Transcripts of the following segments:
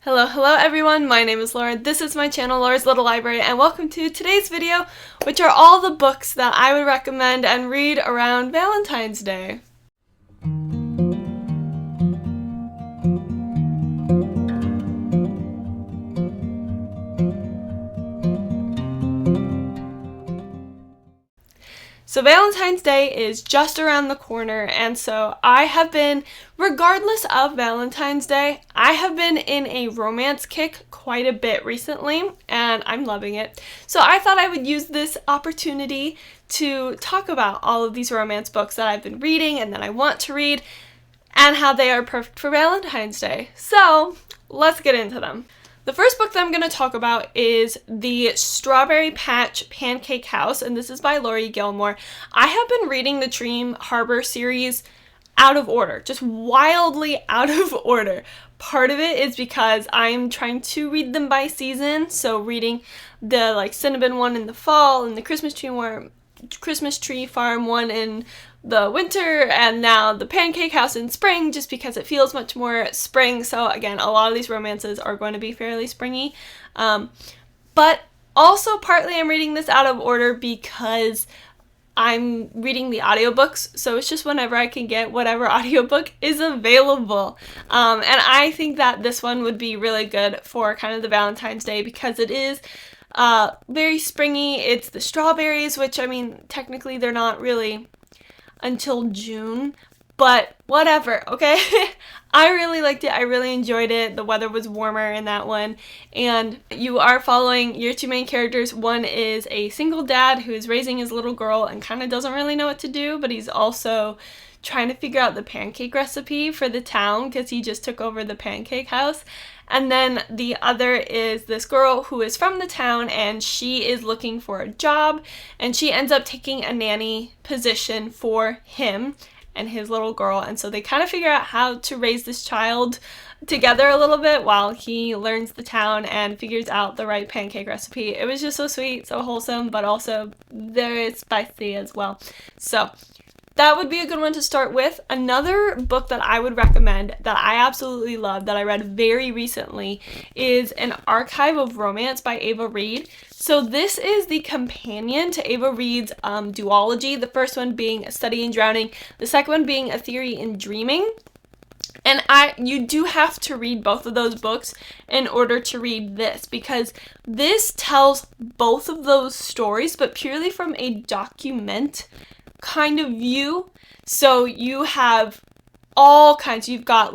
Hello everyone, my name is Laura, this is my channel, Laura's Little Library, and welcome to today's video, which are all the books that I would recommend and read around Valentine's Day. So Valentine's Day is just around the corner, and so I have been, regardless of Valentine's Day, I have been in a romance kick quite a bit recently, and I'm loving it. So I thought I would use this opportunity to talk about all of these romance books that I've been reading and that I want to read, and how they are perfect for Valentine's Day. So let's get into them. The first book that I'm going to talk about is The Strawberry Patch Pancake House, and this is by Laurie Gilmore. I have been reading the Dream Harbor series out of order, just wildly out of order. Part of it is because I'm trying to read them by season, so reading the Cinnamon one in the fall and the Christmas Tree Farm one in the winter, and now the Pancake House in spring, just because it feels much more spring. So again, a lot of these romances are going to be fairly springy, but also partly I'm reading this out of order because I'm reading the audiobooks, so it's just whenever I can get whatever audiobook is available. And I think that this one would be really good for kind of the Valentine's Day because it is very springy. It's the strawberries, which, I mean, technically they're not really until June, but whatever, okay? I really liked it. I really enjoyed it. The weather was warmer in that one, and you are following your two main characters. One is a single dad who is raising his little girl and kind of doesn't really know what to do, but he's also trying to figure out the pancake recipe for the town because he just took over the pancake house. And then the other is this girl who is from the town, and she is looking for a job, and she ends up taking a nanny position for him and his little girl. And so they kind of figure out how to raise this child together a little bit while he learns the town and figures out the right pancake recipe. It was just so sweet, so wholesome, but also very spicy as well. So that would be a good one to start with. Another book that I would recommend that I absolutely love, that I read very recently, is An Archive of Romance by Ava Reid. So this is the companion to Ava Reid's duology, the first one being A Study in Drowning, the second one being A Theory in Dreaming. And you do have to read both of those books in order to read this, because this tells both of those stories, but purely from a document kind of view. So you have all kinds. You've got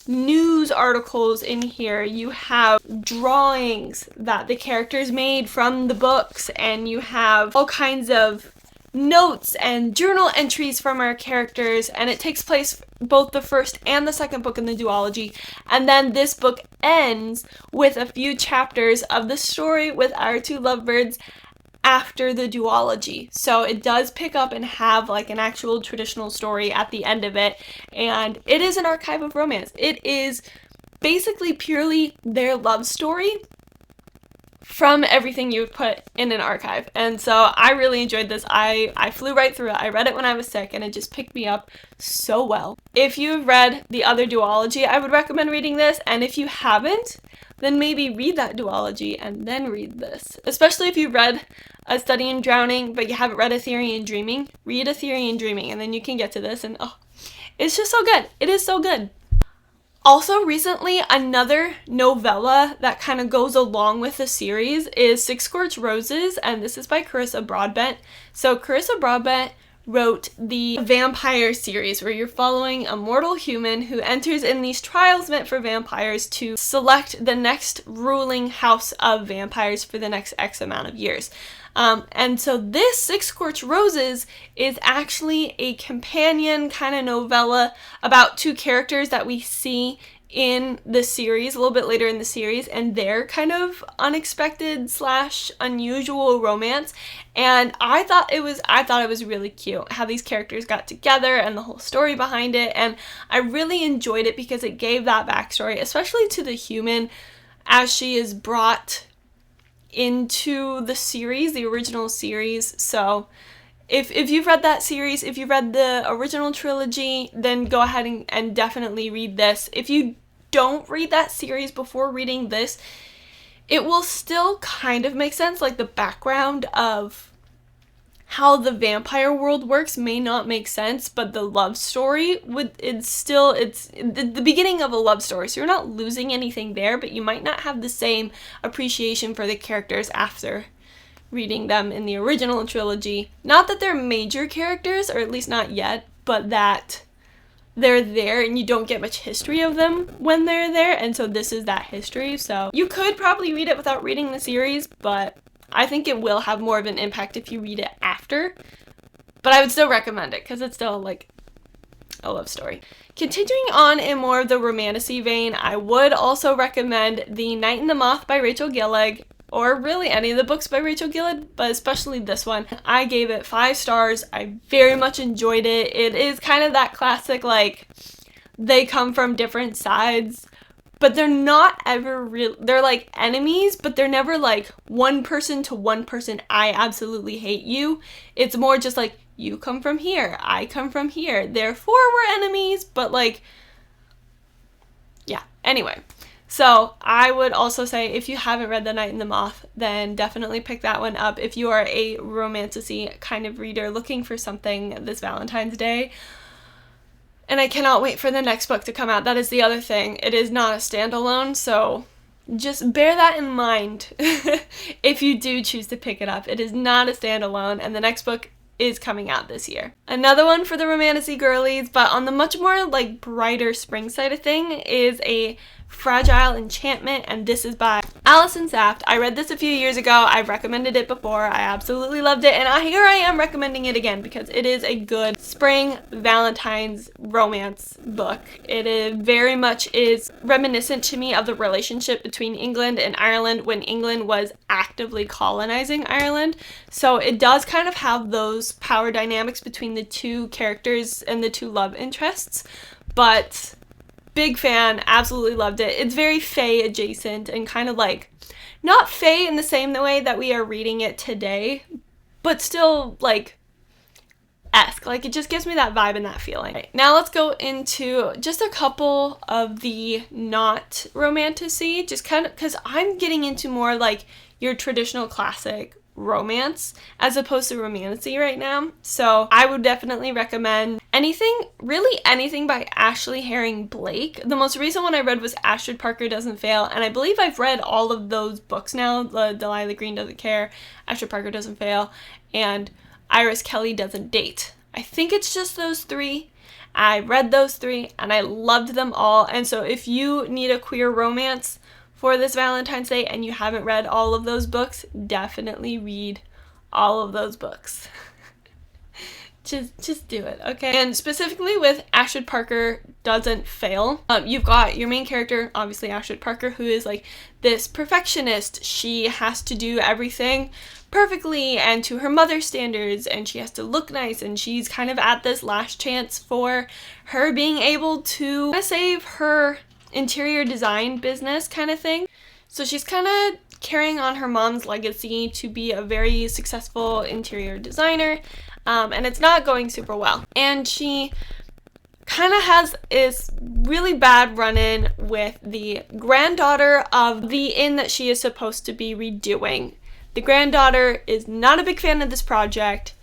news articles in here, you have drawings that the characters made from the books, and you have all kinds of notes and journal entries from our characters, and it takes place both the first and the second book in the duology. And then this book ends with a few chapters of the story with our two lovebirds after the duology. So it does pick up and have an actual traditional story at the end of it, and it is an archive of romance. It is basically purely their love story from everything you would put in an archive. And so I really enjoyed this. I flew right through it. I read it when I was sick, and it just picked me up so well. If you've read the other duology, I would recommend reading this, and if you haven't, then maybe read that duology and then read this. Especially if you've read A Study in Drowning, but you haven't read A Theory in Dreaming, read A Theory in Dreaming, and then you can get to this, and it's just so good. It is so good. Also, recently, another novella that kind of goes along with the series is Six Scorched Roses, and this is by Carissa Broadbent. So Carissa Broadbent wrote the vampire series, where you're following a mortal human who enters in these trials meant for vampires to select the next ruling house of vampires for the next X amount of years. And so this Six Scorched Roses is actually a companion kind of novella about two characters that we see in the series, a little bit later in the series, and their kind of unexpected / unusual romance. And I thought it was really cute how these characters got together and the whole story behind it, and I really enjoyed it because it gave that backstory, especially to the human as she is brought into the series, the original series. So if you've read that series, if you've read the original trilogy, then go ahead and definitely read this. If you don't read that series before reading this, it will still kind of make sense. Like, the background of how the vampire world works may not make sense, but the love story it's the beginning of a love story, so you're not losing anything there, but you might not have the same appreciation for the characters after reading them in the original trilogy. Not that they're major characters, or at least not yet, but that they're there and you don't get much history of them when they're there, and so this is that history. So you could probably read it without reading the series, but I think it will have more of an impact if you read it after. But I would still recommend it because it's still like a love story. Continuing on in more of the romantasy vein, I would also recommend The Night and the Moth by Rachel Gillig, or really any of the books by Rachel Gillig, but especially this one. I gave it 5 stars. I very much enjoyed it. It is kind of that classic, like, they come from different sides, but they're not ever real. They're like enemies, but they're never like one person to one person, I absolutely hate you. It's more just like, you come from here, I come from here, therefore we're enemies, but like, yeah. Anyway, so I would also say, if you haven't read The Night and the Moth, then definitely pick that one up if you are a romantasy kind of reader looking for something this Valentine's Day. And I cannot wait for the next book to come out. That is the other thing. It is not a standalone, so just bear that in mind if you do choose to pick it up. It is not a standalone, and the next book is coming out this year. Another one for the romantasy girlies, but on the much more like brighter spring side of thing, is A Fragile Enchantment, and this is by Allison Saft. I read this a few years ago. I've recommended it before. I absolutely loved it, and here I am recommending it again because it is a good spring Valentine's romance book. It is very much is reminiscent to me of the relationship between England and Ireland when England was actively colonizing Ireland. So it does kind of have those power dynamics between the two characters and the two love interests, but big fan, absolutely loved it. It's very Fae adjacent and kind of like, not Fae in the same way that we are reading it today, but still like esque. Like, it just gives me that vibe and that feeling. Right, now let's go into just a couple of the not romantasy, just kind of because I'm getting into more like your traditional classic romance as opposed to romantasy right now. So I would definitely recommend really anything by Ashley Herring Blake. The most recent one I read was Astrid Parker Doesn't Fail, and I believe I've read all of those books now. Delilah Green Doesn't Care, Astrid Parker Doesn't Fail, and Iris Kelly Doesn't Date. I think it's just those 3. I read those 3 and I loved them all. And so if you need a queer romance for this Valentine's Day and you haven't read all of those books, definitely read all of those books. just do it, okay? And specifically with Astrid Parker Doesn't Fail, you've got your main character, obviously Astrid Parker, who is like this perfectionist. She has to do everything perfectly and to her mother's standards, and she has to look nice, and she's kind of at this last chance for her being able to save her interior design business kind of thing. So she's kind of carrying on her mom's legacy to be a very successful interior designer, and it's not going super well. And she kind of has this really bad run-in with the granddaughter of the inn that she is supposed to be redoing. The granddaughter is not a big fan of this project,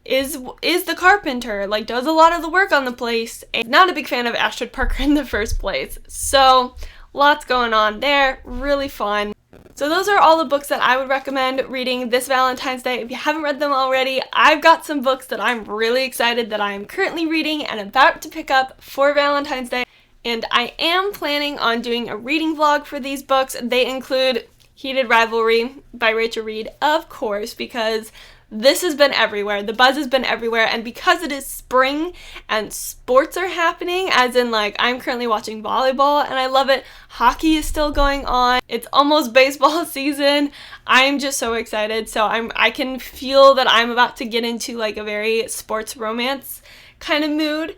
is the carpenter, like does a lot of the work on the place, and not a big fan of Astrid Parker in the first place. So lots going on there, really fun. So those are all the books that I would recommend reading this Valentine's Day. If you haven't read them already, I've got some books that I'm really excited that I am currently reading and about to pick up for Valentine's Day. And I am planning on doing a reading vlog for these books. They include Heated Rivalry by Rachel Reed, of course, because this has been everywhere. The buzz has been everywhere, and because it is spring and sports are happening, as in like I'm currently watching volleyball and I love it. Hockey is still going on. It's almost baseball season. I'm just so excited. So I can feel that I'm about to get into like a very sports romance kind of mood.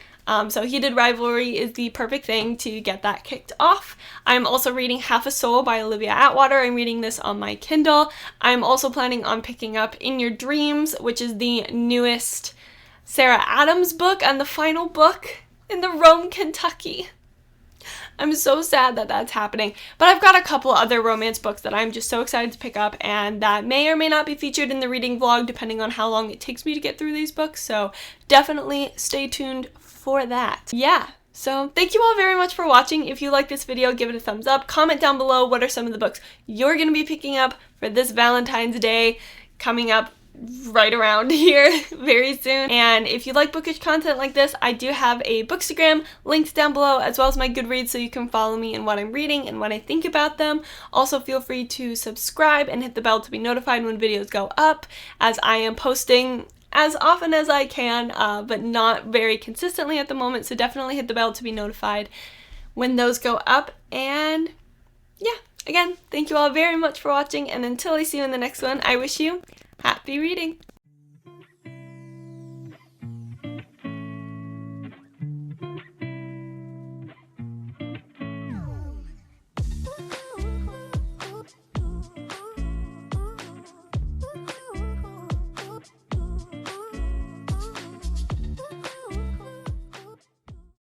So Heated Rivalry is the perfect thing to get that kicked off. I'm also reading Half a Soul by Olivia Atwater. I'm reading this on my Kindle. I'm also planning on picking up In Your Dreams, which is the newest Sarah Adams book and the final book in the Rome, Kentucky. I'm so sad that that's happening. But I've got a couple other romance books that I'm just so excited to pick up, and that may or may not be featured in the reading vlog depending on how long it takes me to get through these books, so definitely stay tuned for that. Yeah. So thank you all very much for watching. If you like this video, give it a thumbs up. Comment down below what are some of the books you're going to be picking up for this Valentine's Day coming up right around here very soon. And if you like bookish content like this, I do have a Bookstagram linked down below, as well as my Goodreads, so you can follow me in what I'm reading and what I think about them. Also, feel free to subscribe and hit the bell to be notified when videos go up, as I am posting as often as I can, but not very consistently at the moment, so definitely hit the bell to be notified when those go up. And yeah, again, thank you all very much for watching, and until I see you in the next one, I wish you happy reading!